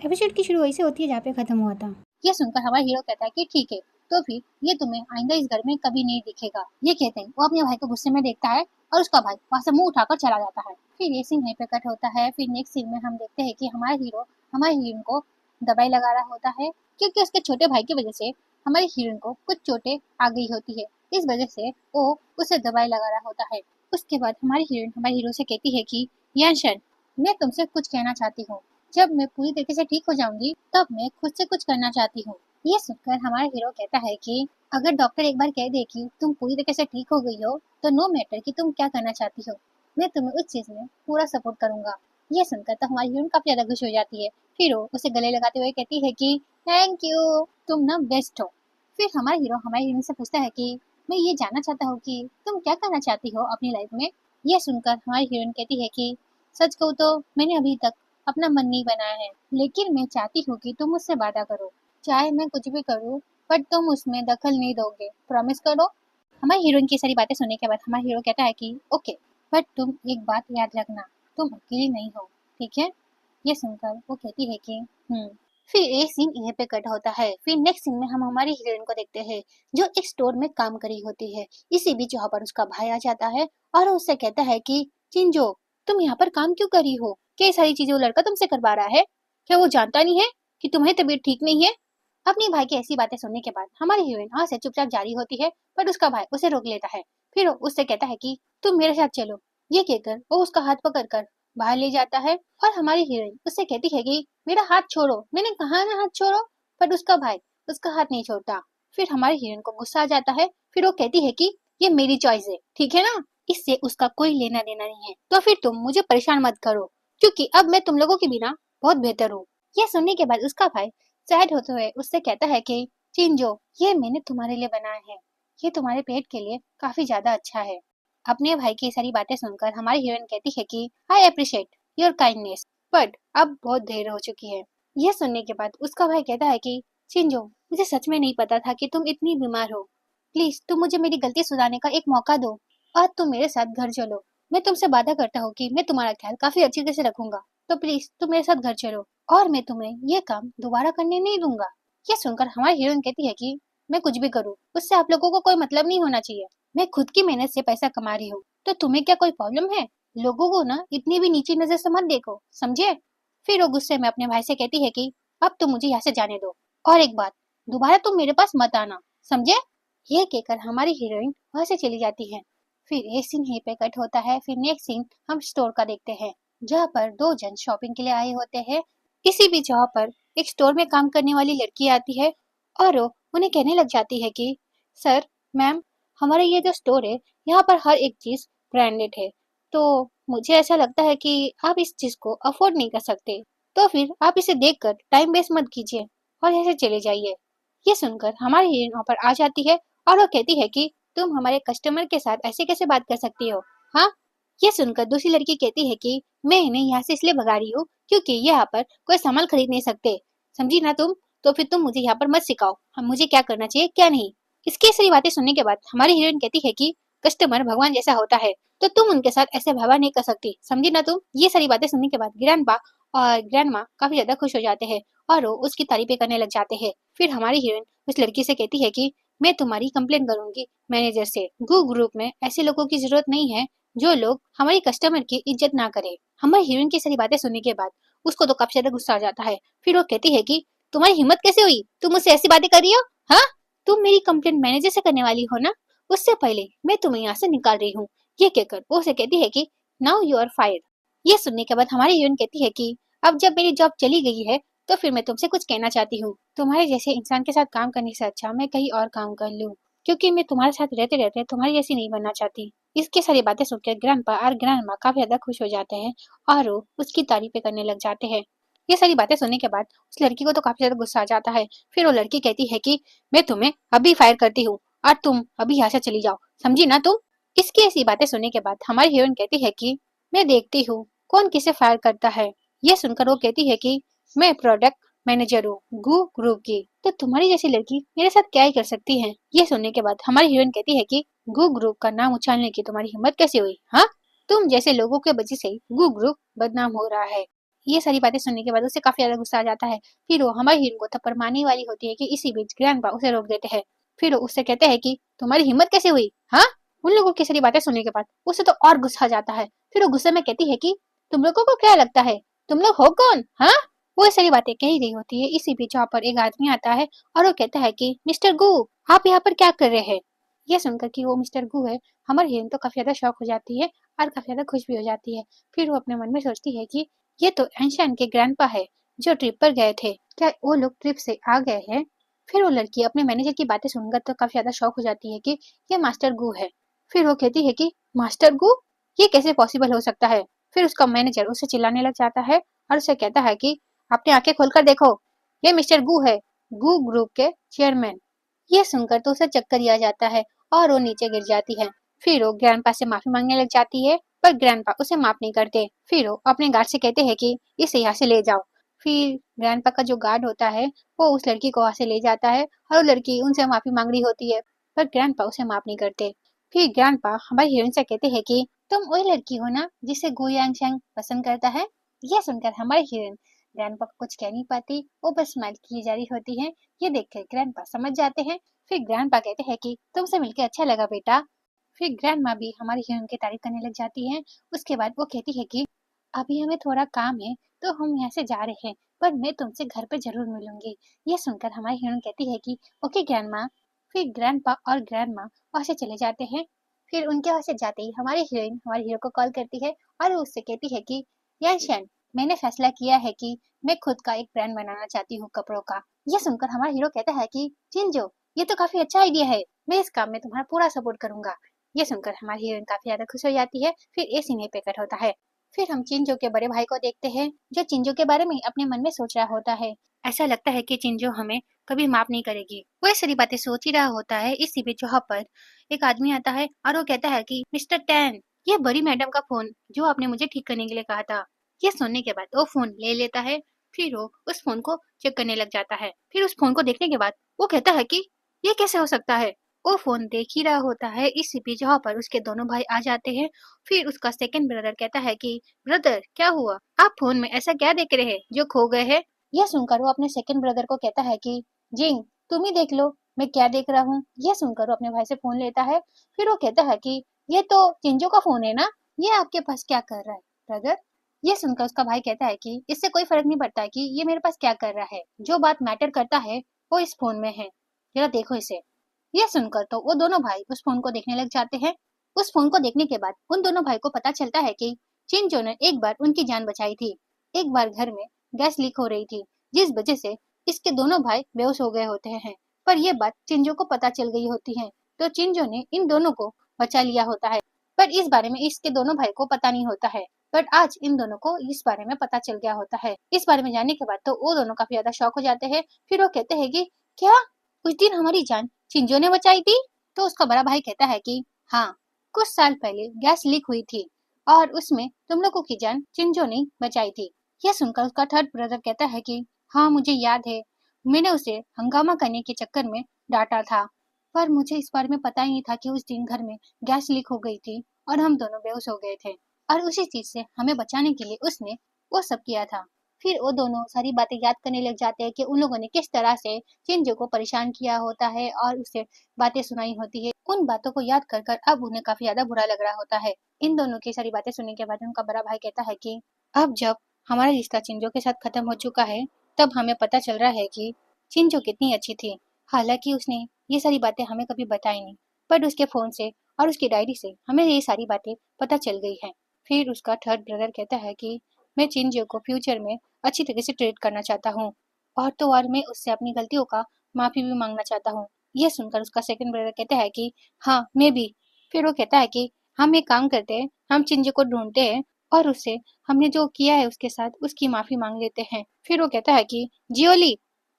Episode की शुरू वैसे होती है जहाँ पे खत्म हुआ था। ये सुनकर हमारा हीरो कहता है कि ठीक है, तो फिर ये तुम्हें आइंदा इस घर में कभी नहीं दिखेगा। ये कहते हैं वो अपने भाई को गुस्से में देखता है और उसका भाई वहाँ से मुंह उठाकर चला जाता है। फिर ये सीन यहीं पे कट होता है। फिर नेक्स्ट सीन में हम देखते हैं कि हमारा हीरो हमारे हीरोइन को दवाई लगा रहा होता है, क्योंकि उसके छोटे भाई की वजह से हमारी हीरोइन को कुछ चोटें आ गई होती है। इस वजह से वो उसे दवाई लगा रहा होता है। उसके बाद हमारी हीरोइन हमारे हीरो से कहती है कि याशन, मैं तुमसे कुछ कहना चाहती हूँ। जब मैं पूरी तरीके से ठीक हो जाऊंगी तब मैं खुद से कुछ करना चाहती हूँ। ये सुनकर हमारा हीरो कहता है कि अगर डॉक्टर एक बार कह दे कि तुम पूरी तरीके से ठीक हो गई हो तो नो मैटर कि तुम क्या करना चाहती हो, मैं तुम्हें उस चीज में पूरा सपोर्ट करूंगा। ये सुनकर तो हमारी हीरोइन काफी ज्यादा खुश हो जाती है। फिर वो उसे गले लगाते हुए कहती है कि थैंक यू, तुम ना बेस्ट हो। फिर हमारा हीरो हमारी हीरोइन से पूछता है कि मैं ये जानना चाहता हूँ कि तुम क्या करना चाहती हो अपनी लाइफ में। ये सुनकर हमारी हीरोइन कहती है कि सच कहूँ तो मैंने अभी तक अपना मन नहीं बनाया है, लेकिन मैं चाहती हूँ कि तुम मुझसे वादा करो, चाहे मैं कुछ भी करूँ पर तुम उसमें दखल नहीं दोगे, प्रॉमिस करो। हमारे हीरोइन की सारी बातें सुनने के बाद हमारा हीरो कहता है कि ओके, बट तुम एक बात याद रखना, तुम अकेली नहीं हो, ठीक है। ये सुनकर वो कहती है कि फिर एक सीन यहीं पे कट होता है। फिर नेक्स्ट सीन में हम हमारी हीरोइन को देखते हैं जो एक स्टोर में काम कर रही होती है। इसी बीच यहाँ पर उसका भाई आ जाता है और उससे कहता है कि चिंजो, तुम यहाँ पर काम क्यों कर रही हो, क्या ये सारी चीजें वो लड़का तुमसे करवा रहा है, क्या वो जानता नहीं है कि तुम्हारी तबीयत ठीक नहीं है। अपने भाई की ऐसी बातें सुनने के बाद हमारी हीरोइन वहां से चुपचाप जारी होती है, पर उसका भाई उसे रोक लेता है। फिर वो उससे कहता है कि तुम मेरे साथ चलो। ये कहकर वो उसका हाथ पकड़कर बाहर ले जाता है और हमारी हीरोइन उससे कहती है कि मेरा हाथ छोड़ो, मैंने कहा ना हाथ छोड़ो, पर उसका भाई उसका हाथ नहीं छोड़ता। फिर हमारी हीरोइन को गुस्सा आ जाता है। फिर वो कहती है कि ये मेरी चॉइस है, ठीक है ना, इससे उसका कोई लेना देना नहीं है, तो फिर तुम मुझे परेशान मत करो, क्योंकि अब मैं तुम लोगों के बिना बहुत बेहतर हूँ। यह सुनने के बाद उसका भाई सैड होते हुए उससे कहता है कि चिंजो, ये मैंने तुम्हारे लिए बनाया है, ये तुम्हारे पेट के लिए काफी ज्यादा अच्छा है। अपने भाई की सारी बातें सुनकर हमारी हीरोइन कहती है कि I appreciate your kindness, but अब बहुत देर हो चुकी है। यह सुनने के बाद उसका भाई कहता है कि चिंजो, मुझे सच में नहीं पता था कि तुम इतनी बीमार हो, प्लीज तुम मुझे मेरी गलती सुधारने का एक मौका दो और तुम मेरे साथ घर चलो। मैं तुमसे वादा करता हूँ कि मैं तुम्हारा ख्याल काफी अच्छी तरह से रखूंगा, तो प्लीज तुम मेरे साथ घर चलो और मैं तुम्हें ये काम दोबारा करने नहीं दूंगा। यह सुनकर हमारी हीरोइन कहती है कि मैं कुछ भी करूँ उससे आप लोगों को कोई मतलब नहीं होना चाहिए, मैं खुद की मेहनत से पैसा कमा रही हूँ, तो तुम्हें क्या कोई प्रॉब्लम है। लोगों को ना इतनी भी नीची नजर से मत देखो, समझे। फिर वो गुस्से में अपने भाई से कहती है कि अब तुम मुझे यहाँ से जाने दो, और एक बात, दोबारा तुम मेरे पास मत आना, समझे। ये कहकर हमारी हीरोइन वहां से चली जाती है। फिर एक सीन यहीं पे कट होता है। फिर नेक्स्ट सीन हम स्टोर का देखते हैं जहाँ पर दो जन शॉपिंग के लिए आए होते हैं। इसी बीच यहाँ पर एक स्टोर में काम करने वाली लड़की आती है और वो उन्हें कहने लग जाती है कि सर, मैम, हमारा ये जो स्टोर है यहाँ पर हर एक चीज ब्रांडेड है, तो मुझे ऐसा लगता है कि आप इस चीज को अफोर्ड नहीं कर सकते, तो फिर आप इसे देखकर टाइम वेस्ट मत कीजिए और ऐसे चले जाइए। ये सुनकर हमारी हीरोइन वहाँ पर आ जाती है और वो कहती है कि तुम हमारे कस्टमर के साथ ऐसे कैसे बात कर सकती हो, हाँ। ये सुनकर दूसरी लड़की कहती है कि मैं इन्हें यहाँ से इसलिए भगा रही हूँ क्योंकि यहाँ पर कोई सामान खरीद नहीं सकते, समझी ना तुम, तो फिर तुम मुझे यहाँ पर मत सिखाओ हम मुझे क्या करना चाहिए क्या नहीं। इसकी सारी बातें सुनने के बाद हमारी हीरोइन कहती है कि कस्टमर भगवान जैसा होता है, तो तुम उनके साथ ऐसे व्यवहार नहीं कर सकती, समझी ना तुम। ये सारी बातें सुनने के बाद ग्रैंडपा और ग्रैंडमा काफी ज्यादा खुश हो जाते हैं और वो उसकी तारीफें करने लग जाते हैं। फिर हमारी हीरोइन उस लड़की से कहती है कि मैं तुम्हारी कंप्लेंट करूंगी मैनेजर से। गू ग्रुप में ऐसे लोगों की जरूरत नहीं है जो लोग हमारी कस्टमर की इज्जत ना करे। हमारी हीरोइन की सारी बातें सुनने के बाद उसको तो काफी ज्यादा गुस्सा आ जाता है। फिर वो कहती है कि तुम्हारी हिम्मत कैसे हुई, तुम मुझसे ऐसी बातें कर रही हो, हाँ। तुम मेरी कंप्लेंट मैनेजर से करने वाली हो ना, उससे पहले मैं तुम्हें यहाँ से निकाल रही हूँ। ये कहकर वो उसे कहती है कि नाउ यू आर फायर्ड। ये सुनने के बाद हमारी हीरोइन कहती है कि अब जब मेरी जॉब चली गई है तो फिर मैं तुमसे कुछ कहना चाहती हूँ। तुम्हारे जैसे इंसान के साथ काम करने से अच्छा मैं कहीं और काम कर लूँ, क्योंकि मैं तुम्हारे साथ रहते रहते तुम्हारी जैसी नहीं बनना चाहती। इसकी सारी बातें सुनकर ग्रैंडपा और ग्रैंडमा काफी ज्यादा खुश हो जाते हैं और वो उसकी तारीफें करने लग जाते हैं। ये सारी बातें सुनने के बाद उस लड़की को तो काफी ज्यादा गुस्सा आ जाता है। फिर वो लड़की कहती है कि मैं तुम्हें अभी फायर करती हूँ और तुम अभी यहाँ से चली जाओ, समझी ना तुम। इसकी ऐसी बातें सुनने के बाद हमारी हीरोइन कहती है कि मैं देखती हूँ कौन किसे फायर करता है। ये सुनकर वो कहती है कि मैं प्रोडक्ट मैनेजर हूँ गू ग्रुप की, तो तुम्हारी जैसी लड़की मेरे साथ क्या ही कर सकती है। ये सुनने के बाद हमारी हीरोइन कहती है कि गू ग्रुप का नाम उछालने की तुम्हारी हिम्मत कैसे हुई, हाँ। तुम जैसे लोगों के वजह से गू ग्रुप बदनाम हो रहा है। ये सारी बातें सुनने के बाद उसे काफी ज्यादा गुस्सा आ जाता है। फिर वो हमारी हीरोइन को थप्पड़ मारने वाली होती है कि इसी बीच ग्रैंडपा उसे रोक देते हैं। फिर वो उससे कहते हैं कि तुम्हारी हिम्मत कैसे हुई, हाँ। उन लोगों की सारी बातें सुनने के बाद उसे तो और गुस्सा आ जाता है। फिर वो गुस्से में कहती है कि तुम लोगों को क्या लगता है, तुम लोग हो कौन, हाँ। वो ये सारी बातें कह ही रही होती है, इसी बीच वहाँ पर एक आदमी आता है और वो कहता है कि मिस्टर गू, आप यहाँ पर क्या कर रहे हैं। ये सुनकर कि वो मिस्टर गू है, हमारी हीरोइन तो काफी ज्यादा शॉक हो जाती है और काफी ज्यादा खुश भी हो जाती है। फिर वो अपने मन में सोचती है कि ये तो एंशन के ग्रैंडपा है जो ट्रिप पर गए थे, क्या वो लोग ट्रिप से आ गए हैं। फिर वो लड़की अपने मैनेजर की बातें सुनकर तो काफी ज्यादा शॉक हो जाती है कि ये मास्टर गू है। फिर वो कहती है कि मास्टर गू, ये कैसे पॉसिबल हो सकता है। फिर उसका मैनेजर उसे चिल्लाने लग जाता है और उसे कहता है कि अपनी आंखें खोलकर देखो, ये मिस्टर गू है, गू ग्रुप के चेयरमैन। ये सुनकर तो उसे चक्कर ही आ जाता है और वो नीचे गिर जाती है। फिर वो ग्रैंडपा से माफी मांगने लग जाती है, पर ग्रैंडपा उसे माफ नहीं करते। फिर वो अपने गार्ड से कहते हैं कि इसे यहाँ से ले जाओ। फिर ग्रैंडपा का जो गार्ड होता है वो उस लड़की को वहां से ले जाता है और वो लड़की उनसे माफी मांग रही होती है, पर ग्रैंडपा उसे माफ नहीं करते। फिर ग्रैंडपा हमारी हीरोइन से कहते हैं कि तुम वही लड़की हो ना जिसे गु यांग शैंग पसंद करता है। यह सुनकर हमारी हीरोइन ग्रैंडपा को कुछ कह नहीं पाती, वो बस स्माइल की जा रही होती है। ये देखकर ग्रैंडपा समझ जाते हैं। फिर ग्रैंडपा कहते हैं कि तुमसे मिलकर अच्छा लगा बेटा। फिर ग्रैंडमा भी हमारी हीरोइन की तारीफ करने लग जाती है। उसके बाद वो कहती है कि अभी हमें थोड़ा काम है तो हम यहाँ से जा रहे हैं, पर मैं तुमसे घर पे जरूर मिलूंगी। ये सुनकर हमारी हीरोइन कहती है कि ओके ग्रैंडमा। फिर ग्रैंडपा और ग्रैंडमा वहाँ से चले जाते हैं। फिर उनके वहाँ से जाते ही हमारी हीरोइन हमारी हीरो को कॉल करती है और वो उससे कहती है कि याशन, मैंने फैसला किया है कि मैं खुद का एक ब्रांड बनाना चाहती हूँ कपड़ों का। ये सुनकर हमारा हीरो कहता है कि चिंजो, ये तो काफी अच्छा आइडिया है, मैं इस काम में तुम्हारा पूरा सपोर्ट करूंगा। ये सुनकर हमारी हीरोइन काफी ज्यादा खुश हो जाती है। फिर ये सीन पे कट होता है। फिर हम चिंजो के बड़े भाई को देखते हैं जो चिंजो के बारे में अपने मन में सोच रहा होता है। ऐसा लगता है कि चिंजो हमें कभी माफ नहीं करेगी। वो ये सारी बातें सोच ही रहा होता है, इसी बीच वहाँ पर एक आदमी आता है और वो कहता है कि मिस्टर टैन, ये बड़ी मैडम का फोन जो आपने मुझे ठीक करने के लिए कहा था। ये सुनने के बाद वो फोन ले लेता है। फिर वो उस फोन को चेक करने लग जाता है। फिर उस फोन को देखने के बाद वो कहता है कि ये कैसे हो सकता है। वो फोन देख ही रहा होता है, इसी बीच वहाँ पर उसके दोनों भाई आ जाते हैं। फिर उसका सेकंड ब्रदर कहता है कि ब्रदर क्या हुआ, आप फोन में ऐसा क्या देख रहे हैं जो खो गए हैं। यह सुनकर वो अपने सेकंड ब्रदर को कहता है कि जिंग, तुम ही देख लो मैं क्या देख रहा हूँ। यह सुनकर वो अपने भाई से फोन लेता है। फिर वो कहता है कि ये तो चिंजो का फोन है ना, ये आपके पास क्या कर रहा है ब्रदर। ये सुनकर उसका भाई कहता है कि इससे कोई फर्क नहीं पड़ता है कि ये मेरे पास क्या कर रहा है, जो बात मैटर करता है वो इस फोन में है, जरा देखो इसे। यह सुनकर तो वो दोनों भाई उस फोन को देखने लग जाते हैं। उस फोन को देखने के बाद उन दोनों भाई को पता चलता है कि चिंजो ने एक बार उनकी जान बचाई थी। एक बार घर में गैस लीक हो रही थी, जिस वजह से इसके दोनों भाई बेहोश हो गए होते हैं। पर यह बात चिंजो को पता चल गई होती है, तो चिंजो ने इन दोनों को बचा लिया होता है। पर इस बारे में इसके दोनों भाई को पता नहीं होता है। बट आज इन दोनों को इस बारे में पता चल गया होता है। इस बारे में जानने के बाद तो वो दोनों काफी ज्यादा शॉक हो जाते हैं। फिर वो कहते हैं कि क्या उस दिन हमारी जान चिंजो ने बचाई थी। तो उसका बड़ा भाई कहता है कि हाँ, कुछ साल पहले गैस लीक हुई थी और उसमें तुम लोगों की जान चिंजो ने बचाई थी। यह सुनकर उसका थर्ड ब्रदर कहता है कि हाँ मुझे याद है, मैंने उसे हंगामा करने के चक्कर में डांटा था, पर मुझे इस बारे में पता ही नहीं था कि उस दिन घर में गैस लीक हो गई थी और हम दोनों बेहोश हो गए थे, और उसी चीज से हमें बचाने के लिए उसने वो सब किया था। फिर वो दोनों सारी बातें याद करने लग जाते हैं कि उन लोगों ने किस तरह से चिंजो को परेशान किया होता है और उसे बातें सुनाई होती है। उन बातों को याद कर अब उन्हें काफी ज्यादा बुरा लग रहा होता है। इन दोनों की सारी बातें सुनने के बाद उनका बड़ा भाई कहता है कि अब जब हमारा रिश्ता चिंजो के साथ खत्म हो चुका है, तब हमें पता चल रहा है कि चिंजो कितनी अच्छी थी। हालांकि उसने ये सारी बातें हमें कभी बताई नहीं, पर उसके फोन से और उसकी डायरी से हमें ये सारी बातें पता चल गई हैं। फिर उसका थर्ड ब्रदर कहता है कि मैं चिंजो को फ्यूचर में अच्छी तरह से ट्रीट करना चाहता हूँ, और तो और मैं उससे अपनी गलतियों का माफी भी मांगना चाहता हूँ। यह सुनकर उसका सेकंड ब्रदर कहता है कि हाँ मैं भी। फिर वो कहता है कि हम एक काम करते हैं, हम चिंजो को ढूंढते हैं और उससे हमने जो किया है उसके साथ उसकी माफी मांग लेते हैं। फिर वो कहता है कि जियोली,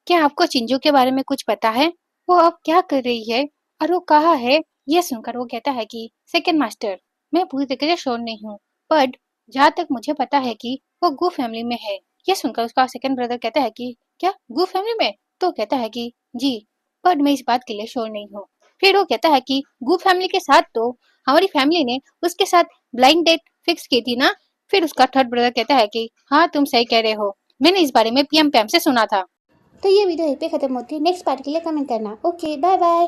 क्या आपको चिंजो के बारे में कुछ पता है, वो अब क्या कर रही है और वो कहाँ है। यह सुनकर वो कहता है कि सेकंड मास्टर, मैं पूरी तरीके से श्योर नहीं हूँ, बट जहाँ तक मुझे पता है कि वो गू फैमिली में है। यह सुनकर उसका सेकंड ब्रदर कहता है कि क्या गू फैमिली में। तो कहता है कि जी, बट मैं इस बात के लिए श्योर नहीं हूँ। फिर वो कहता है कि गू फैमिली के साथ तो हमारी फैमिली ने उसके साथ ब्लाइंड डेट फिक्स की थी ना। फिर उसका थर्ड ब्रदर कहता है कि हाँ तुम सही कह रहे हो, मैंने इस बारे में पीएम पैम से सुना था। तो ये वीडियो यहीं पे खत्म होती है। नेक्स्ट पार्ट के लिए कमेंट करना। Okay, bye bye.